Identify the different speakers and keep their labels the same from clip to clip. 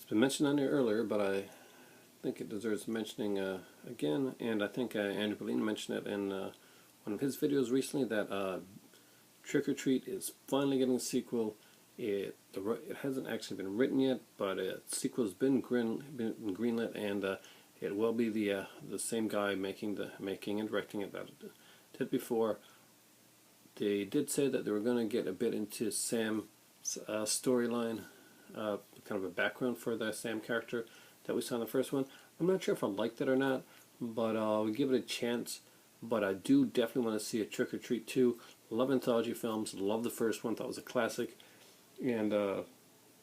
Speaker 1: It's been mentioned on here earlier, but I think it deserves mentioning again, and I think Andrew Boline mentioned it in one of his videos recently, that Trick or Treat is finally getting a sequel. It hasn't actually been written yet, but a sequel has been greenlit, and it will be the same guy making and directing it that did before. They did say that they were going to get a bit into Sam's storyline, kind of a background for the Sam character that we saw in the first one. I'm not sure if I liked it or not, but I'll give it a chance. But I do definitely want to see a Trick or Treat 2. Love anthology films, love the first one, thought it was a classic, and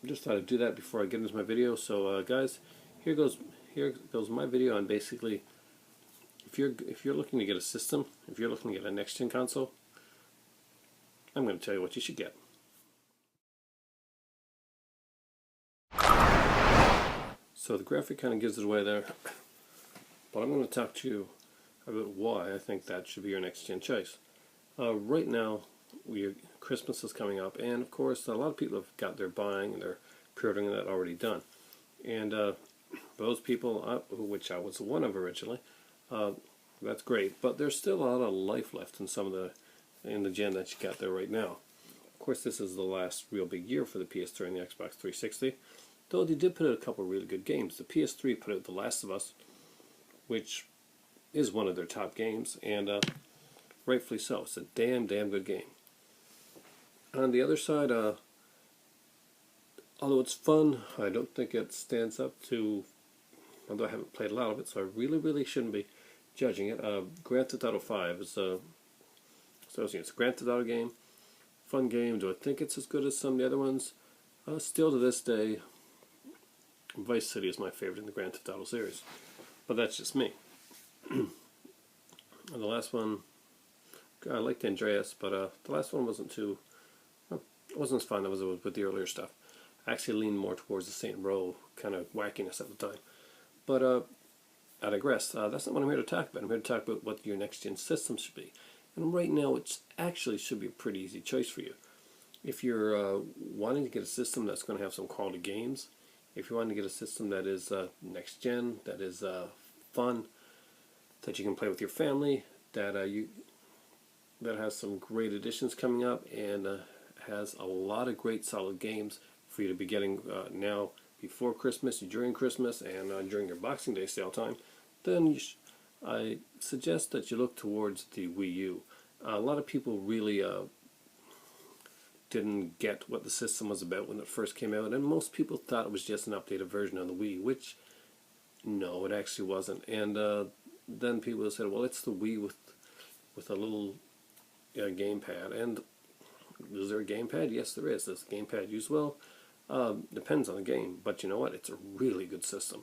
Speaker 1: just thought I'd do that before I get into my video. So guys, here goes my video on basically if you're looking to get a system, if you're looking to get a next gen console, I'm going to tell you what you should get. So the graphic kind of gives it away there, but I'm going to talk to you about why I think that should be your next gen choice. Right now, Christmas is coming up, and of course a lot of people have got their buying and their pre-ordering that already done. And those people, which I was one of originally, that's great, but there's still a lot of life left in in the gen that you got there right now. Of course, this is the last real big year for the PS3 and the Xbox 360, though they did put out a couple of really good games. The PS3 put out The Last of Us, which is one of their top games, and rightfully so. It's a damn good game. On the other side, although it's fun, I don't think it stands up to, although I haven't played a lot of it, so I really shouldn't be judging it. Grand Theft Auto 5 is it's a Grand Theft Auto game, fun game. Do I think it's as good as some of the other ones? Still to this day, Vice City is my favorite in the Grand Theft Auto series, but that's just me. And the last one, I liked Andreas, but the last one wasn't as fun as it was with the earlier stuff. I actually leaned more towards the Saint Row kind of wackiness at the time. But I digress. That's not what I'm here to talk about. I'm here to talk about what your next gen system should be. And right now, it actually should be a pretty easy choice for you. If you're wanting to get a system that's going to have some quality games, if you're wanting to get a system that is next gen, that is fun, that you can play with your family, that has some great additions coming up, and has a lot of great solid games for you to be getting now before Christmas, during Christmas, and during your Boxing Day sale time, then I suggest that you look towards the Wii U. A lot of people really didn't get what the system was about when it first came out, and most people thought it was just an updated version of the Wii, which, no, it actually wasn't. And then people said, well, it's the Wii with a little gamepad. And is there a gamepad? Yes, there is. Does the gamepad use well? Depends on the game, but you know what? It's a really good system.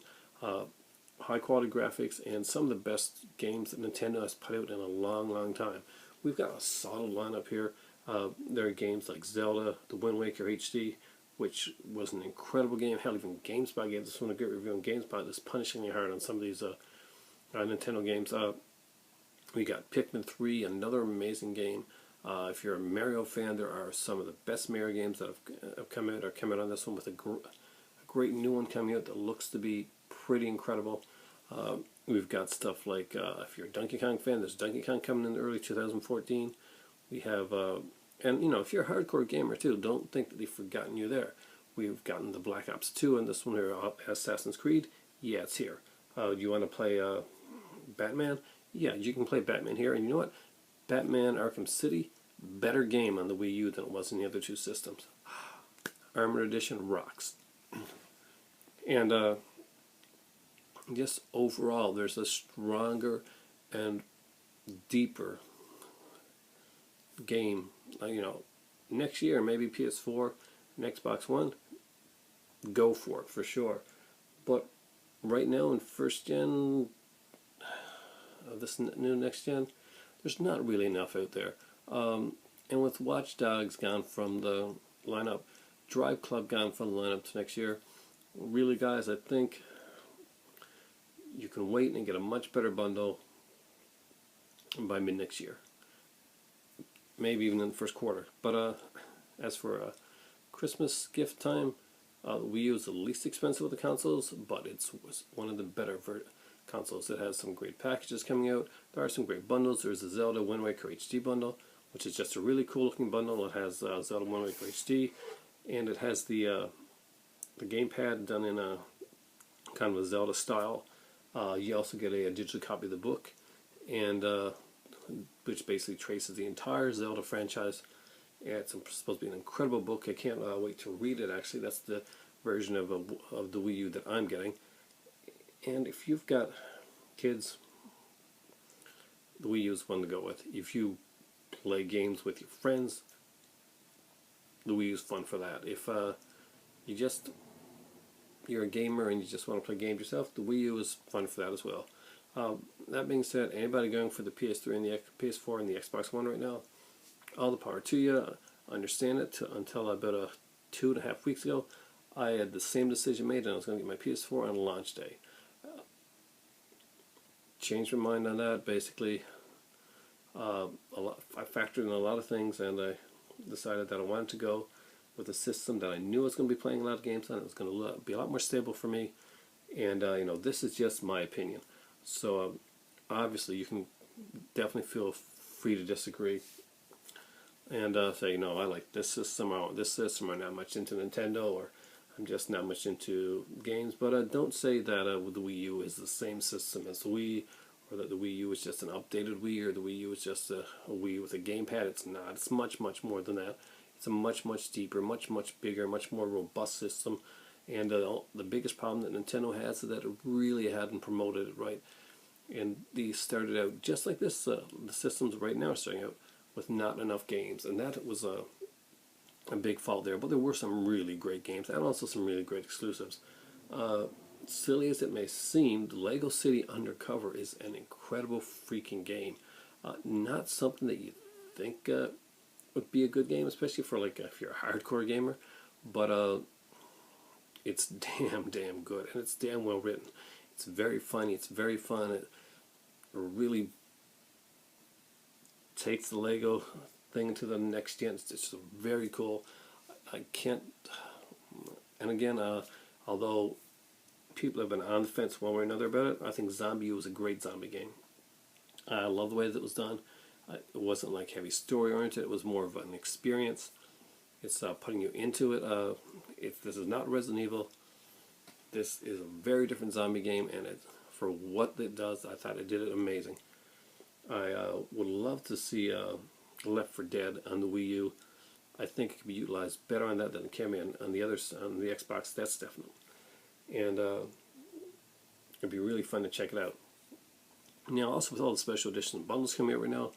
Speaker 1: High quality graphics and some of the best games that Nintendo has put out in a long time. We've got a solid lineup here. There are games like Zelda, The Wind Waker HD, which was an incredible game. Hell, even GameSpot gave this one a good review on GameSpot. It's punishingly hard on some of these Nintendo games. We got Pikmin 3, another amazing game. If you're a Mario fan, there are some of the best Mario games that have come out, or come out on this one, with a great new one coming out that looks to be pretty incredible. We've got stuff like, if you're a Donkey Kong fan, there's Donkey Kong coming in early 2014. We have, and you know, if you're a hardcore gamer too, don't think that they've forgotten you there. We've gotten the Black Ops 2 and this one here, Assassin's Creed. Yeah, it's here. Do you want to play Batman? Yeah, you can play Batman here. And you know what? Batman Arkham City, better game on the Wii U than it was in the other two systems. Armored Edition rocks. And just overall, there's a stronger and deeper game. You know, next year, maybe PS4 and Xbox One, go for it, for sure. But right now in first gen, this new next gen, there's not really enough out there. And with Watch Dogs gone from the lineup, Drive Club gone from the lineup to next year, really guys, I think you can wait and get a much better bundle by mid next year. Maybe even in the first quarter. But as for Christmas gift time, The Wii U is the least expensive of the consoles, but it's one of the better consoles. It has some great packages coming out. There are some great bundles. There's the Zelda Wind Waker HD bundle, which is just a really cool looking bundle. It has Zelda Wind Waker HD, and it has the gamepad done in a kind of a Zelda style. You also get a digital copy of the book, and which basically traces the entire Zelda franchise. Yeah, it's supposed to be an incredible book. I can't wait to read it, actually. That's the version of the Wii U that I'm getting. And if you've got kids, the Wii U is one to go with. If you play games with your friends, the Wii U is fun for that. If you're a gamer and you just want to play games yourself, the Wii U is fun for that as well. That being said, anybody going for the PS3 and the PS4 and the Xbox One right now, all the power to you. I understand it. Until about 2.5 weeks ago, I had the same decision made, and I was going to get my PS4 on launch day. Changed my mind on that. Basically, I factored in a lot of things, and I decided that I wanted to go with a system that I knew I was going to be playing a lot of games on. It was going to be a lot more stable for me, and this is just my opinion. So obviously, you can definitely feel free to disagree and say, no, I like this system, I want this system, I'm not much into Nintendo, or I'm just not much into games. But don't say that the Wii U is the same system as the Wii, or that the Wii U is just an updated Wii, or the Wii U is just a Wii with a gamepad. It's not. It's much, much more than that. It's a much, much deeper, much, much bigger, much more robust system. And the biggest problem that Nintendo has is that it really hadn't promoted it right. And these started out just like this. The systems right now are starting out with not enough games, and that was a big fault there. But there were some really great games, and also some really great exclusives. Silly as it may seem, Lego City Undercover is an incredible freaking game. Not something that you think would be a good game, especially for if you're a hardcore gamer, but it's damn good, and it's damn well written. It's very funny. It's very fun. It really takes the Lego thing to the next gen. It's just very cool. I can't. And again, although people have been on the fence one way or another about it, I think ZombiU was a great zombie game. I love the way that it was done. It wasn't like heavy story oriented. It was more of an experience. It's putting you into it. This is not Resident Evil. This is a very different zombie game, and for what it does, I thought it did it amazing. I would love to see Left 4 Dead on the Wii U. I think it could be utilized better on that than it can be on the others, on the Xbox. That's definite. And it'd be really fun to check it out. Now, also with all the special edition bundles coming out right now,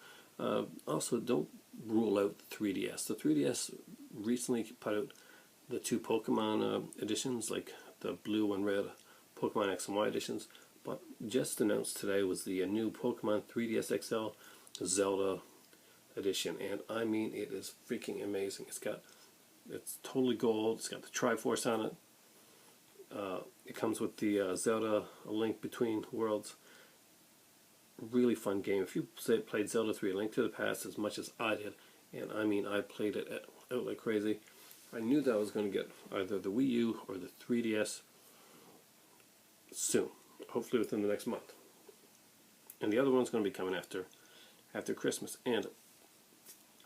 Speaker 1: also don't rule out the 3DS. The 3DS recently put out the 2 Pokemon editions, like the blue and red Pokemon X and Y editions. But just announced today was the new Pokemon 3DS XL Zelda edition, and I mean, it is freaking amazing. It's totally gold. It's got the Triforce on it. It comes with the Zelda A Link Between Worlds. Really fun game. If you played Zelda 3 A Link to the Past as much as I did, and I mean, I played it out like crazy, I knew that I was going to get either the Wii U or the 3DS soon. Hopefully within the next month. And the other one's going to be coming after Christmas. And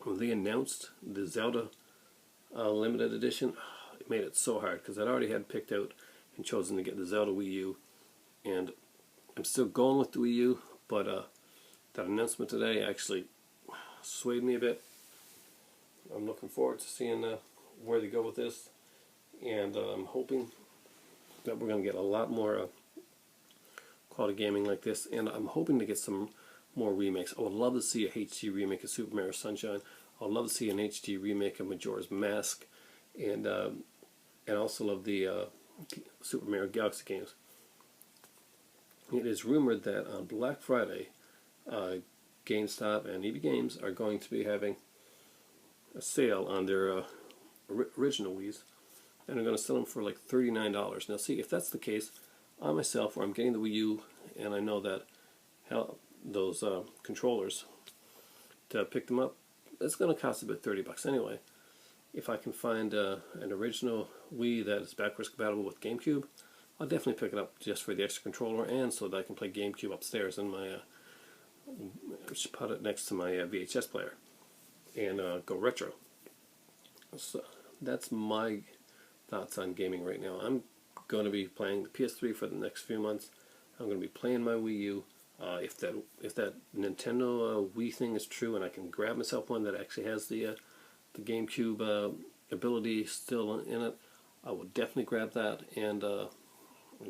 Speaker 1: when they announced the Zelda limited edition, it made it so hard, because I'd already had picked out and chosen to get the Zelda Wii U, and I'm still going with the Wii U, but that announcement today actually swayed me a bit. I'm looking forward to seeing where they go with this, and I'm hoping that we're going to get a lot more quality gaming like this, and I'm hoping to get some more remakes. I would love to see a HD remake of Super Mario Sunshine. I would love to see an HD remake of Majora's Mask, and also love the Super Mario Galaxy games. It is rumored that on Black Friday, GameStop and EB Games are going to be having a sale on their original Wii's, and they're going to sell them for like $39. Now, see, if that's the case, I myself, where I'm getting the Wii U, and I know that those controllers, to pick them up, it's going to cost about $30 anyway. if I can find an original Wii that is backwards compatible with GameCube, I'll definitely pick it up just for the extra controller and so that I can play GameCube upstairs in my just put it next to my VHS player and go retro. So that's my thoughts on gaming right now. I'm going to be playing the PS3 for the next few months. I'm going to be playing my Wii U. If that Nintendo Wii thing is true, and I can grab myself one that actually has the GameCube ability still in it, I will definitely grab that. And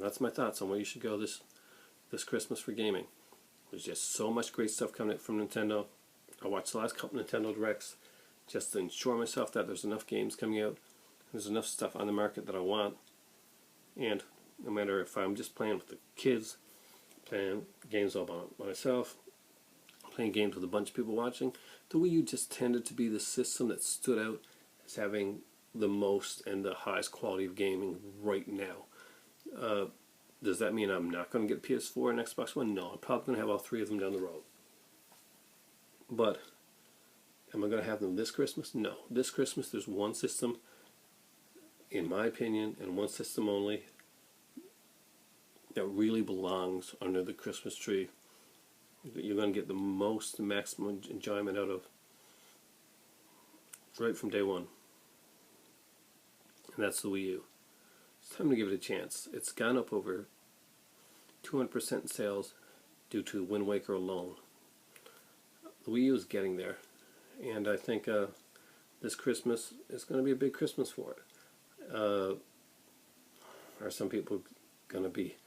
Speaker 1: that's my thoughts on where you should go this Christmas for gaming. There's just so much great stuff coming out from Nintendo. I watched the last couple Nintendo Directs just to ensure myself that there's enough games coming out. There's enough stuff on the market that I want. And no matter if I'm just playing with the kids, playing games all by myself, playing games with a bunch of people watching, the Wii U just tended to be the system that stood out as having the most and the highest quality of gaming right now. Does that mean I'm not going to get PS4 and Xbox One? No, I'm probably going to have all three of them down the road. But am I going to have them this Christmas? No. This Christmas there's one system, in my opinion, and one system only, that really belongs under the Christmas tree, that you're going to get the most maximum enjoyment out of right from day one. And that's the Wii U. It's time to give it a chance. It's gone up over 200% in sales due to Wind Waker alone. The Wii U is getting there, and I think this Christmas is going to be a big Christmas for it. Are some people going to be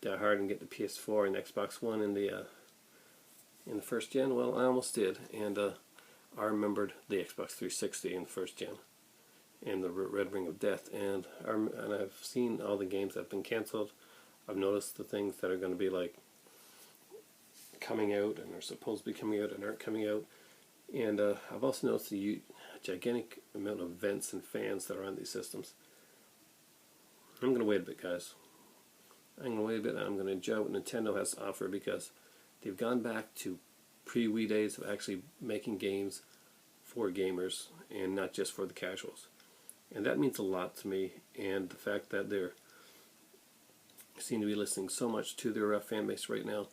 Speaker 1: die hard and get the PS4 and Xbox One in the first gen? Well, I almost did, and I remembered the Xbox 360 in the first gen, and the Red Ring of Death, and I've seen all the games that have been canceled. I've noticed the things that are going to be like coming out and are supposed to be coming out and aren't coming out, and I've also noticed the gigantic amount of vents and fans that are on these systems. I'm going to wait a bit, guys. I'm going to wait a bit, and I'm going to enjoy what Nintendo has to offer, because they've gone back to pre-Wii days of actually making games for gamers and not just for the casuals. And that means a lot to me, and the fact that they seem to be listening so much to their fan base right now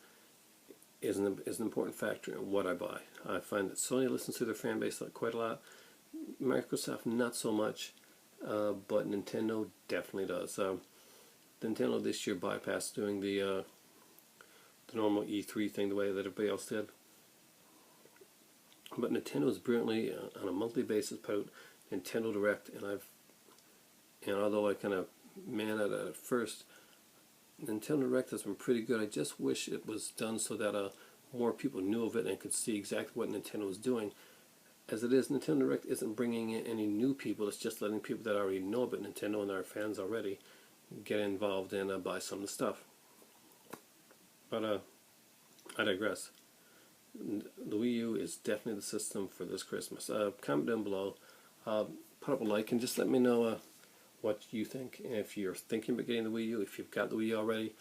Speaker 1: is an important factor in what I buy. I find that Sony listens to their fan base quite a lot, Microsoft not so much, but Nintendo definitely does. Nintendo this year bypassed doing the normal E3 thing the way that everybody else did. But Nintendo is brilliantly on a monthly basis put out Nintendo Direct, and although I kind of man at it at first, Nintendo Direct has been pretty good. I just wish it was done so that more people knew of it and could see exactly what Nintendo is doing. As it is, Nintendo Direct isn't bringing in any new people. It's just letting people that already know about Nintendo and are fans already get involved and buy some of the stuff. But I digress. The Wii U is definitely the system for this Christmas. Comment down below, put up a like, and just let me know what you think. If you're thinking about getting the Wii U, if you've got the Wii U already,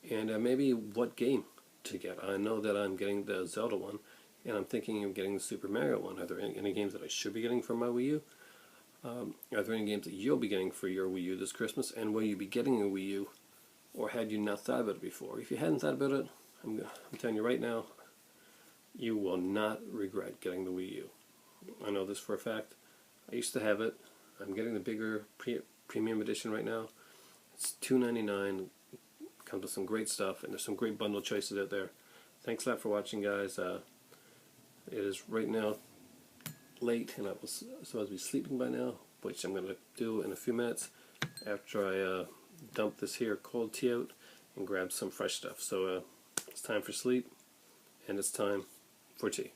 Speaker 1: and maybe what game to get. I know that I'm getting the Zelda one, and I'm thinking of getting the Super Mario one. Are there any games that I should be getting for my Wii U? Are there any games that you'll be getting for your Wii U this Christmas, and will you be getting a Wii U, or had you not thought about it before? If you hadn't thought about it, I'm telling you right now, you will not regret getting the Wii U. I know this for a fact. I used to have it. I'm getting the bigger premium edition right now. It's $2.99. Comes with some great stuff, and there's some great bundle choices out there. Thanks a lot for watching, guys. It is right now late, and I was supposed to be sleeping by now, which I'm going to do in a few minutes after I dump this here cold tea out and grab some fresh stuff. So it's time for sleep, and it's time for tea.